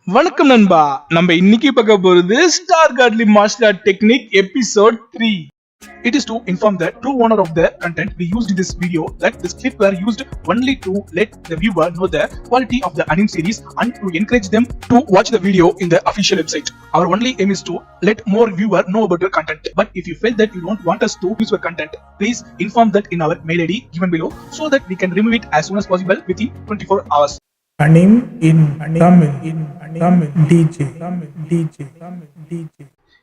வணக்கம் நண்பா. நம்ம இன்னைக்கு பார்க்க போறது star godly martial art technique episode 3. It is to inform the true owner of the content we used in this video that this clip were used only to let the viewer know the quality of the anime series and to encourage them to watch the video in the official website. Our only aim is to let more viewer know about your content. But if you feel that you don't want us to use your content, please inform that in our mail ID given below so that we can remove it as soon as possible within 24 hours. Anime in Tamil DJ.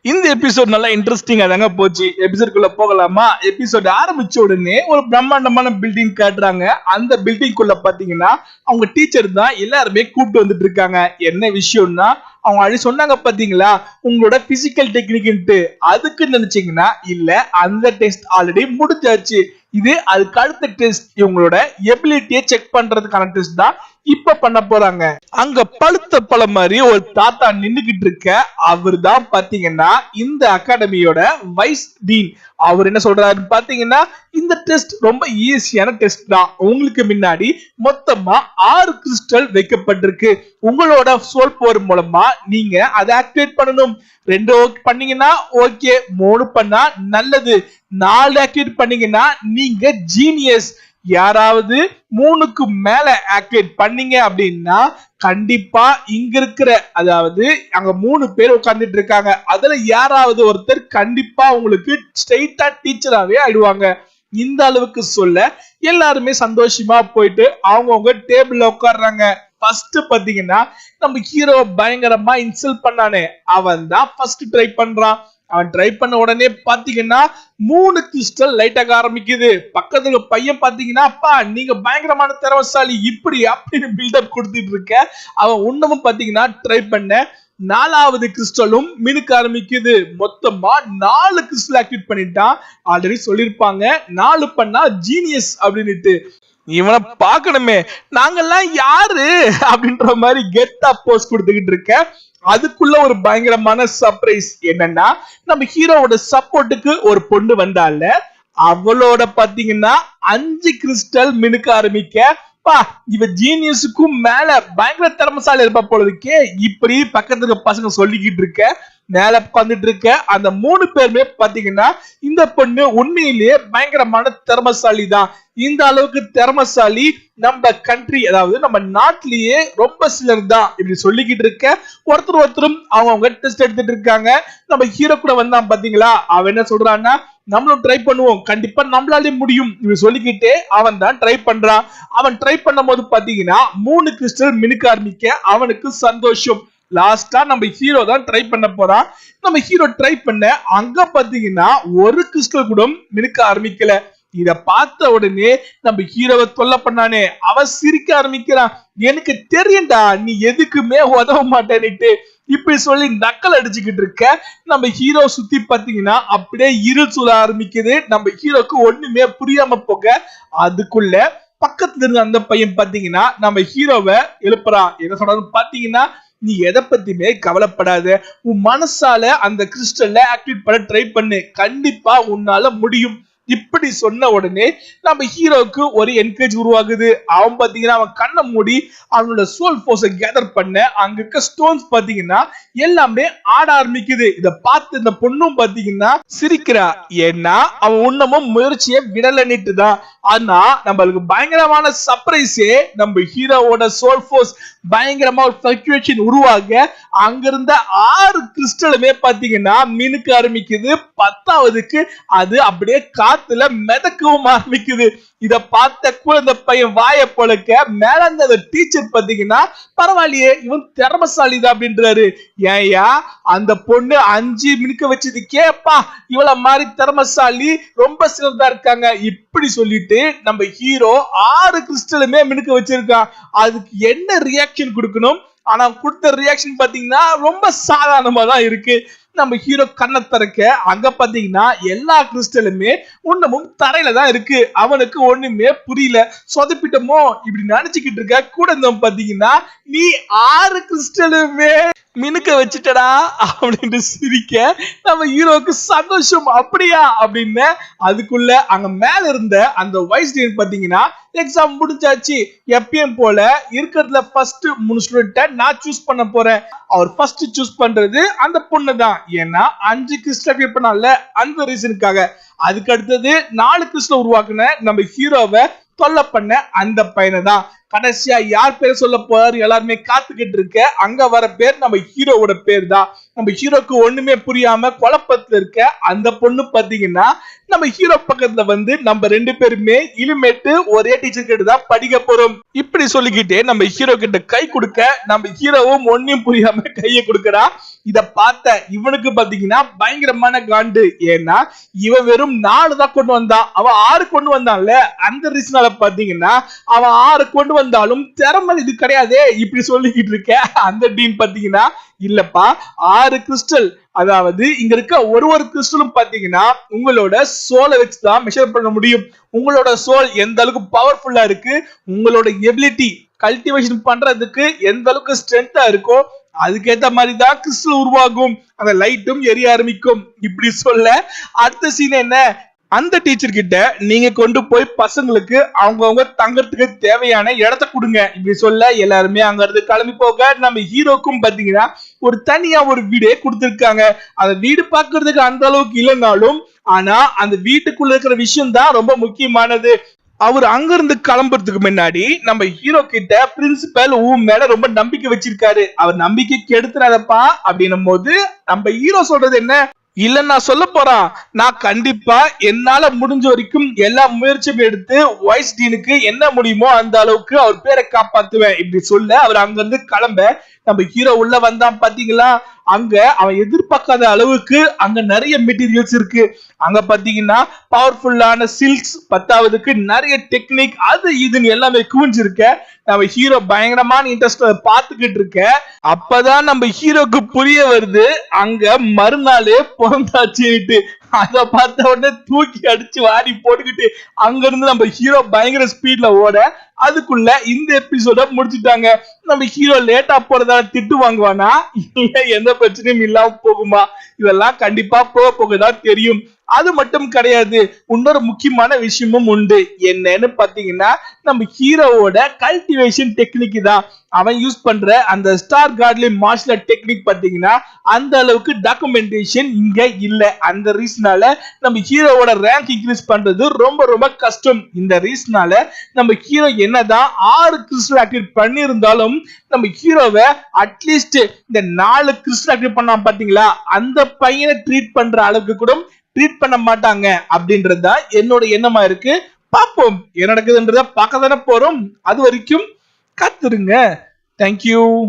இந்த episode நல்லா இன்ட்ரெஸ்டிங்கா தாங்க போச்சு. எபிசோட்குள்ள போகலாமா? Episode ஆரம்பிச்ச உடனே ஒரு பிரம்மாண்டமான பில்டிங் காட்டுறாங்க. அந்த பில்டிங்குள்ள பாத்தீங்கன்னா அவங்க டீச்சர் தான் எல்லாருமே கூப்பிட்டு வந்துட்டு இருக்காங்க. என்ன விஷயம்னா அவங்க அழி சொன்னாங்க பாத்தீங்களா, உங்களோட பிசிக்கல் டெக்னிக்ன்ட்டு. அதுக்கு நினைச்சீங்கன்னா இல்ல, அந்த டெஸ்ட் ஆல்ரெடி முடிஞ்சாச்சு. இது அதுக்கு அடுத்த டெஸ்ட், இவங்களோட எபிலிட்டியை செக் பண்றதுக்கான டெஸ்ட் தான் இப்ப பண்ண போறாங்க. அங்க பழுத்த பழம் மாதிரி ஒரு தாத்தா நின்னுகிட்டு இருக்க. அவர் தான் பாத்தீங்கன்னா இந்த அகாடமியோட வைஸ் டீன். அவர் என்ன சொல்றாரு பாத்தீங்கன்னா, இந்த டெஸ்ட் ரொம்ப ஈஸியான டெஸ்ட் தான். உங்களுக்கு முன்னாடி மொத்தமா 6 கிறிஸ்டல் வைக்கப்பட்டிருக்கு. உங்களோட சோல் பவர் மூலமா நீங்க அதை ஆக்டிவேட் பண்ணணும். 2 பண்ணீங்கன்னா ஓகே, 3 பண்ணா நல்லது, 4 ஆக்டிவேட் பண்ணீங்கன்னா நீங்க ஜீனியஸ். யாராவது 3க்கு மேல ஆக்டிவேட் பண்ணீங்க அப்படின்னா கண்டிப்பா இங்க இருக்கிற, அதாவது அங்க 3 பேர் உட்கார்ந்துட்டு இருக்காங்க, அதுல யாராவது ஒருத்தர் கண்டிப்பா உங்களுக்கு ஸ்ட்ரெயிட்டா டீச்சராவே ஆயிடுவாங்க. இந்த அளவுக்கு சொல்ல எல்லாருமே சந்தோஷமா போயிட்டு அவங்கவுங்க டேபிள்ல உட்கார்றாங்க. ஃபர்ஸ்ட் பாத்தீங்கன்னா நம்ம ஹீரோ பயங்கரமா இன்சல்ட் பண்ணானே, அவன் தான் ஃபர்ஸ்ட் ட்ரை பண்றான். அவன் ட்ரை பண்ண உடனே பாத்தீங்கன்னா 3 கிறிஸ்டல் லைட் ஆக ஆரம்பிக்குது. பக்கத்துல பையன் பாத்தீங்கன்னா, அப்பா நீங்க பயங்கரமான திறமைசாலி இப்படி அப்படின்னு பில்டப் கொடுத்துட்டு இருக்க. அவன் இன்னமும் பாத்தீங்கன்னா ட்ரை பண்ண 4வது கிறிஸ்டலும் மினுக்க ஆரம்பிக்குது. மொத்தமா 4 கிறிஸ்டல் ஆக்டிவேட் பண்ணிட்டான். ஆல்ரெடி சொல்லிருப்பாங்க 4 பண்ணா ஜீனியஸ் அப்படின்னுட்டு. இவனை பார்க்கணுமே, நாங்கெல்லாம் யாரு அப்படின்ற மாதிரி கெத்தா போஸ் கொடுத்துக்கிட்டு இருக்க. அதுக்குள்ள ஒரு பயங்கரமான சர்ப்ரைஸ் என்னன்னா, நம்ம ஹீரோவோட சப்போர்ட்டுக்கு ஒரு பொண்ணு வந்தால, அவளோட பாத்தீங்கன்னா 5 கிறிஸ்டல் மினுக்க ஆரம்பிக்க. இவ ஜீனியஸுக்கும் மேல பயங்கர திறமைசாலி இருப்பா போல இருக்கே, இப்படி பக்கத்துல பசங்க சொல்லிக்கிட்டு இருக்க. மேல உட்காந்துட்டு இருக்க அந்த 3 பேருமே பாத்தீங்கன்னா இந்த பொண்ணு உண்மையிலேயே பயங்கரமான திறமைசாலி தான். இந்த அளவுக்கு திறமைசாலி நம்ம கண்ட்ரி, அதாவது நம்ம நாட்டிலேயே ரொம்ப சிலர் தான் இப்படி சொல்லிக்கிட்டு இருக்க. ஒருத்தரும் அவங்க டெஸ்ட் எடுத்துட்டு இருக்காங்க. நம்ம ஹீரோ கூட வந்தான் பாத்தீங்களா, அவன் என்ன சொல்றான்னா, நம்மளும் ட்ரை பண்ணுவோம், கண்டிப்பா நம்மளாலே முடியும் இப்படி சொல்லிக்கிட்டே அவன் தான் ட்ரை பண்றான். அவன் ட்ரை பண்ணும் போது பாத்தீங்கன்னா 3 கிறிஸ்டல் மினுக்க ஆரம்பிக்க அவனுக்கு சந்தோஷம். லாஸ்டா நம்ம ஹீரோ தான் ட்ரை பண்ண போறான். நம்ம ஹீரோ ட்ரை பண்ண அங்க பாத்தீங்கன்னா 1 கிறிஸ்டல் கூட மினுக்க ஆரம்பிக்கல. இத பார்த்த உடனே நம்ம ஹீரோவை தொல்லை பண்ணானே, அவன் சிரிக்க ஆரம்பிக்கிறான். எனக்கு தெரியும்டா நீ எதுக்குமே உதவ மாட்டேன்னுட்டு இப்படி சொல்லி நக்கல் அடிச்சுக்கிட்டு இருக்க. நம்ம ஹீரோ சுத்தி பாத்தீங்கன்னா அப்படியே இருள் சூழ ஆரம்பிக்குது. நம்ம ஹீரோக்கு ஒண்ணுமே புரியாம போக, அதுக்குள்ள பக்கத்துல இருந்த அந்த பையன் பாத்தீங்கன்னா நம்ம ஹீரோவை எழுப்புறான். என்ன சொல்றான்னு பாத்தீங்கன்னா, நீ எதை பத்தியுமே கவலைப்படாத, உன் மனசால அந்த கிறிஸ்டல்ல ஆக்டிவேட் பண்ண ட்ரை பண்ணு, கண்டிப்பா உன்னால முடியும். இப்படி சொன்ன உடனே நம்ம ஹீரோக்கு ஒரு என்கரேஜ் உருவாகுது. அவன் பாத்தீங்கன்னா அவன் கண்ணை மூடி அவனோட சோல் ஃபோர்ஸை கேதர் பண்ண அங்க இருக்க ஸ்டோன்ஸ் பாத்தீங்கன்னா எல்லாமே ஆட ஆரம்பிக்குது. இத பார்த்து இந்த பொண்ணும் பாத்தீங்கன்னா சிரிக்கிறா. ஏன்னா அவன் உன்னமும் முயற்சியை விடலன்னுட்டு தான். ஆனா நம்மளுக்கு பயங்கரமான சர்ப்ரைஸே, நம்ம ஹீரோவோட சோல் ஃபோர்ஸ் பயங்கரமா ஒரு ஃபிளக்சுவேஷன் உருவாக அங்க இருந்த 6 கிறிஸ்டலுமே பாத்தீங்கன்னா மினுக்க ஆரம்பிக்குது. 10வதுக்கு அது அப்படியே காத்துல மிதக்கவும் ஆரம்பிக்குது. இத பார்த்த குழந்தை பையன் வாய பொழக்க மேல அந்த டீச்சர் பாத்தீங்கன்னா, பரவாயில்லையே இவன் திறமைசாலி தான் அப்படின்றாரு. ஏயா அந்த பொண்ணு 5 மினுக்க வச்சதுக்கேப்பா இவள மாதிரி திறமைசாலி ரொம்ப சிலர் தான் இருக்காங்க இப்படி சொல்லிட்டு நம்ம ஹீரோ 6 கிறிஸ்டலுமே மினுக்க வச்சிருக்கான். அதுக்கு என்ன ரியாக்ஷன் கொடுக்கணும்? ஆனா கொடுத்த ரியாக்ஷன் பாத்தீங்கன்னா ரொம்ப சாதாரணமா தான் இருக்கு. நம்ம ஹீரோ கண்ணை திறக்க அங்க பாத்தீங்கன்னா எல்லா கிறிஸ்டலுமே ஒண்ணுமும் தரையில தான் இருக்கு. அவனுக்கு ஒண்ணுமே புரியல. சொதப்பிட்டமோ இப்படி நினைச்சுக்கிட்டு இருக்க. கூட பாத்தீங்கன்னா, நீ 6 கிறிஸ்டலுமே மினுக்க வச்சுட்டடா அப்படின்னு சிரிக்க நம்ம ஹீரோக்கு சந்தோஷம். அப்படியா அப்படின்னு அதுக்குள்ள அங்க மேல இருந்த அந்த வைஸ் டீன் பாத்தீங்கன்னா எக்ஸாம் முடிஞ்சாச்சு, எப்பயும் போல இருக்கிறதுல ஃபர்ஸ்ட் 3 ஸ்டூடெண்ட்டை நான் சூஸ் பண்ண போறேன். அவர் ஃபர்ஸ்ட் சூஸ் பண்றது அந்த பொண்ணு தான். ஏன்னா 5 கிறிஸ்டல் பண்ணல அந்த ரீசனுக்காக. அதுக்கு அடுத்தது 4 கிறிஸ்டல் உருவாக்குன நம்ம ஹீரோவை தொல்லை பண்ண அந்த பையனை தான். கடைசியா யார் பேர் சொல்ல போறாரு எல்லாருமே காத்துக்கிட்டு இருக்க. அங்க வர பேர் நம்ம ஹீரோவோட பேர் தான். நம்ம ஹீரோக்கு ஒண்ணுமே புரியாம குழப்பத்துல இருக்க அந்த பொண்ணு பாத்தீங்கன்னா நம்ம ஹீரோ பக்கத்துல வந்து நம்ம 2 பேருமே இனிமேட்டு ஒரே டீச்சர் கிட்ட தான் படிக்க போறோம் இப்படி சொல்லிக்கிட்டே நம்ம ஹீரோ கிட்ட கை கொடுக்க நம்ம ஹீரோவும் ஒன்னும் புரியாம கையை கொடுக்கறா. இத பார்த்த இவனுக்கு பாத்தீங்கன்னா பயங்கரமான காண்டு. ஏன்னா இவன் வெறும் 4 தான் கொண்டு வந்தான், அவன் 6 கொண்டு வந்தான்ல. அந்த ரீசனால பாத்தீங்கன்னா அவன் 6 கொண்டு வந்தாலும் திறமை இது கிடையாதே இப்படி சொல்லிக்கிட்டு இருக்க அந்த டீன் பாத்தீங்கன்னா இல்லப்பா 6 கிறிஸ்டல், அதாவது இங்க இருக்க ஒரு கிறிஸ்டலும் பாத்தீங்கன்னா உங்களோட சோலை வச்சுதான் மெஷர் பண்ண முடியும். உங்களோட சோல் எந்த அளவுக்கு பவர்ஃபுல்லா இருக்கு, உங்களோட எபிலிட்டி கல்டிவேஷன் பண்றதுக்கு எந்த அளவுக்கு ஸ்ட்ரென்த்தா இருக்கோ அதுக்கேத்த மாதிரி தான் கிறிஸ்டல் உருவாகும், அந்த லைட்டும் எரிய ஆரம்பிக்கும் இப்படி சொல்ல அடுத்த சீன் என்ன, அந்த டீச்சர் கிட்ட நீங்க கொண்டு போய் பசங்களுக்கு அவங்கவுங்க தங்கறதுக்கு தேவையான இடத்த கொடுங்க இப்படி சொல்ல எல்லாருமே அங்க இருந்து கிளம்பி போக நம்ம ஹீரோக்கும் பாத்தீங்கன்னா ஒரு தனியா ஒரு வீடே கொடுத்திருக்காங்க. அந்த வீடு பாக்குறதுக்கு அந்த அளவுக்கு இல்லைனாலும் ஆனா அந்த வீட்டுக்குள்ள இருக்கிற விஷயம் தான் ரொம்ப முக்கியமானது. அவர் அங்க இருந்து கிளம்புறதுக்கு முன்னாடி நம்ம ஹீரோ கிட்ட பிரின்சிபல் உன் மேல ரொம்ப நம்பிக்கை வச்சிருக்காரு, அவர் நம்பிக்கை கெடுத்துறாதப்பா அப்படின்னும் போது நம்ம ஹீரோ சொல்றது என்ன, இல்ல நான் சொல்ல போறான், நான் கண்டிப்பா என்னால முடிஞ்ச வரைக்கும் எல்லா முயற்சியும் எடுத்து வைஸ் டீனுக்கு என்ன முடியுமோ அந்த அளவுக்கு அவர் பேரை காப்பாத்துவேன் இப்படி சொல்ல அவர் அங்க இருந்து கிளம்ப நம்ம ஹீரோ உள்ள வந்தான். பாத்தீங்களா அங்க அவன் எதிர்பார்க்காத அளவுக்கு அங்க நிறைய மெட்டீரியல்ஸ் இருக்கு. அங்க பாத்தீங்கன்னா பவர்ஃபுல்லான சில்க்ஸ், 10வதுக்கு நிறைய டெக்னிக் அது இதுன்னு எல்லாமே குவிஞ்சிருக்க. நம்ம ஹீரோ பயங்கரமான இன்ட்ரெஸ்ட் பாத்துக்கிட்டு இருக்க. அப்பதான் நம்ம ஹீரோக்கு புரிய வருது அங்க மறுநாள் பிறந்தாச்சுட்டு. அத பார்த்த உடனே தூக்கி அடிச்சு வாரி போட்டுக்கிட்டு அங்க இருந்து நம்ம ஹீரோ பயங்கர ஸ்பீட்ல ஓட அதுக்குள்ள இந்த எபிசோட முடிச்சுட்டாங்க. நம்ம ஹீரோ லேட்டா போறதால திட்டு வாங்குவானா இல்ல எந்த பிரச்சனையும் இல்லாம போகுமா, இதெல்லாம் கண்டிப்பா போக போகதான் தெரியும். அது மட்டும் கிடையாது, இன்னொரு முக்கியமான விஷயமும் உண்டு. என்னன்னு பாத்தீங்கன்னா நம்ம ஹீரோவோட கல்டிவேஷன் டெக்னிக் தான். அவன் யூஸ் பண்ற அந்த ஸ்டார் கார்ட்லி மார்ஷல் டெக்னிக் பாத்தீங்கன்னா அந்த அளவுக்கு டாக்குமெண்டேஷன் இங்க இல்ல. அந்த ரீசனால நம்ம ஹீரோவோட ரேங்க் இன்க்ரீஸ் பண்றது ரொம்ப ரொம்ப கஷ்டம். இந்த ரீசனால நம்ம ஹீரோ என்னதான் 6 கிறிஸ்டல் ஆக்டிவேட் பண்ணியிருந்தாலும் நம்ம ஹீரோவை அட்லீஸ்ட் இந்த 4 கிறிஸ்டல் ஆக்டிவேட் பண்ணா பாத்தீங்களா அந்த பையனை ட்ரீட் பண்ற அளவுக்கு கூட ட்ரீட் பண்ண மாட்டாங்க அப்படின்றதுதான் என்னோட எண்ணமா இருக்கு. பாப்போம் என்ன நடக்குதுன்றத பார்க்க தானே போறோம். அது வரைக்கும் காத்துருங்க. தேங்க்யூ.